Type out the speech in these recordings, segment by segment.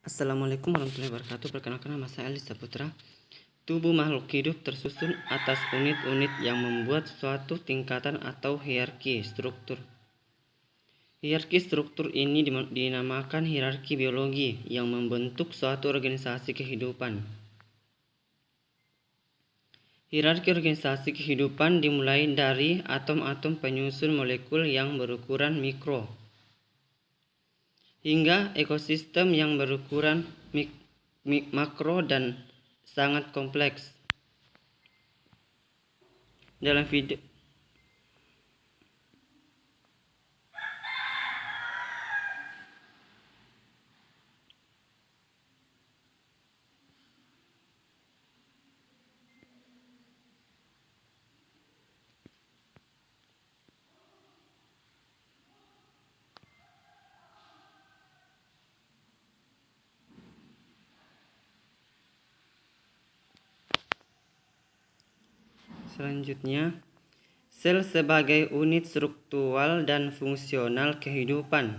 Assalamualaikum warahmatullahi wabarakatuh. Perkenalkan, nama saya Ali Saputra. Tubuh makhluk hidup tersusun atas unit-unit yang membuat suatu tingkatan atau hierarki struktur. Hierarki struktur ini dinamakan hierarki biologi yang membentuk suatu organisasi kehidupan. Hierarki organisasi kehidupan dimulai dari atom-atom penyusun molekul yang berukuran mikro, hingga ekosistem yang berukuran makro dan sangat kompleks. Dalam video selanjutnya, sel sebagai unit struktural dan fungsional kehidupan.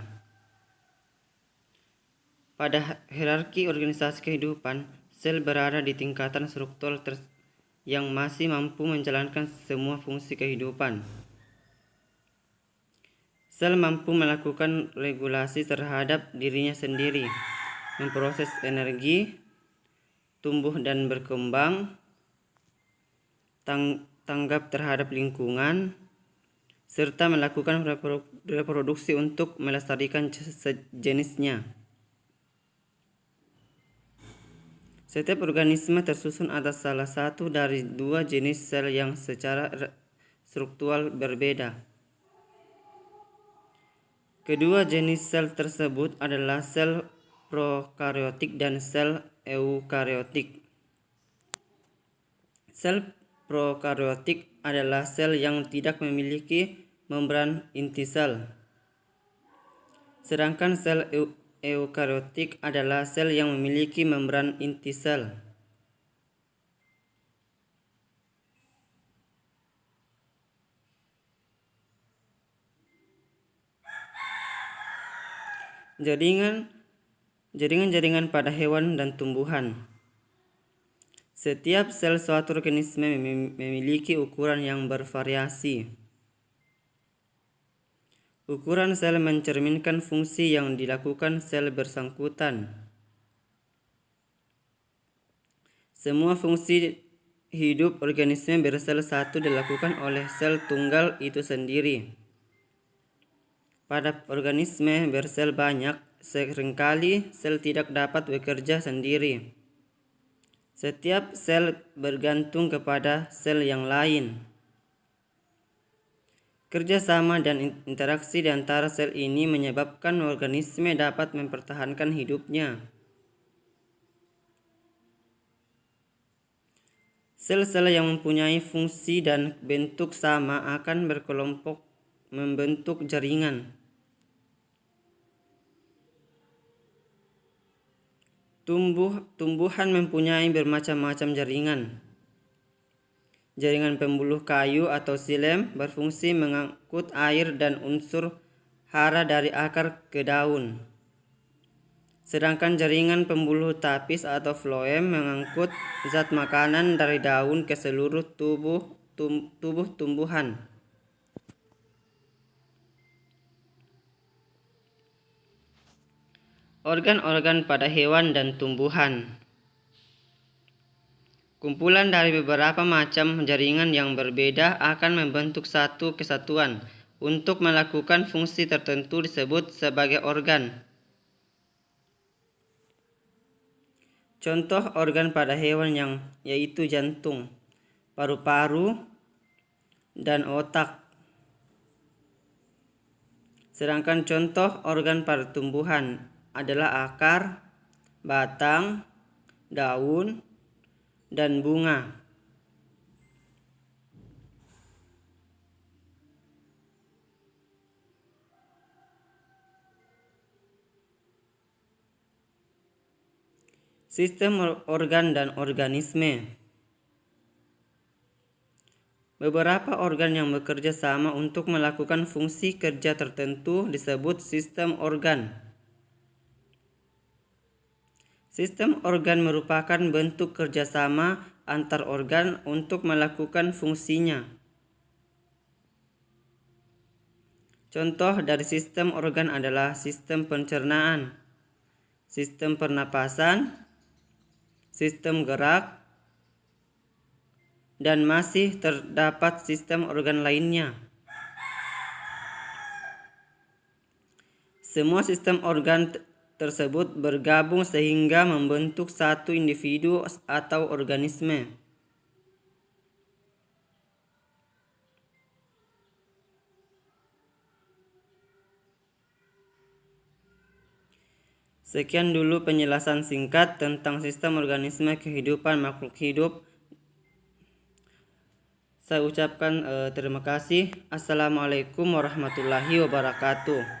Pada hierarki organisasi kehidupan, sel berada di tingkatan struktural yang masih mampu menjalankan semua fungsi kehidupan. Sel mampu melakukan regulasi terhadap dirinya sendiri, memproses energi, tumbuh dan berkembang, tanggap terhadap lingkungan, serta melakukan reproduksi untuk melestarikan sejenisnya. Setiap organisme tersusun atas salah satu dari dua jenis sel yang secara struktural berbeda. Kedua jenis sel tersebut adalah sel prokaryotik dan sel eukaryotik. Sel prokaryotik adalah sel yang tidak memiliki membran inti sel. Sedangkan sel eukaryotik adalah sel yang memiliki membran inti sel. Jaringan pada hewan dan tumbuhan. Setiap sel suatu organisme memiliki ukuran yang bervariasi. Ukuran sel mencerminkan fungsi yang dilakukan sel bersangkutan. Semua fungsi hidup organisme bersel satu dilakukan oleh sel tunggal itu sendiri. Pada organisme bersel banyak, seringkali sel tidak dapat bekerja sendiri. Setiap sel bergantung kepada sel yang lain. Kerjasama dan interaksi di antara sel ini menyebabkan organisme dapat mempertahankan hidupnya. Sel-sel yang mempunyai fungsi dan bentuk sama akan berkelompok membentuk jaringan. Tumbuhan mempunyai bermacam-macam jaringan. Jaringan pembuluh kayu atau xilem berfungsi mengangkut air dan unsur hara dari akar ke daun. Sedangkan jaringan pembuluh tapis atau floem mengangkut zat makanan dari daun ke seluruh tubuh tumbuhan. Organ-organ pada hewan dan tumbuhan. Kumpulan dari beberapa macam jaringan yang berbeda akan membentuk satu kesatuan. Untuk melakukan fungsi tertentu disebut sebagai organ. Contoh organ pada hewan yaitu jantung, paru-paru, dan otak. Sedangkan contoh organ pada tumbuhan adalah akar, batang, daun, dan bunga. Sistem organ dan organisme. Beberapa organ yang bekerja sama untuk melakukan fungsi kerja tertentu disebut sistem organ. Sistem organ merupakan bentuk kerjasama antar organ untuk melakukan fungsinya. Contoh dari sistem organ adalah sistem pencernaan, sistem pernapasan, sistem gerak, dan masih terdapat sistem organ lainnya. Semua sistem organ tersebut bergabung sehingga membentuk satu individu atau organisme. Sekian dulu penjelasan singkat tentang sistem organisme kehidupan makhluk hidup. Saya ucapkan terima kasih. Assalamualaikum warahmatullahi wabarakatuh.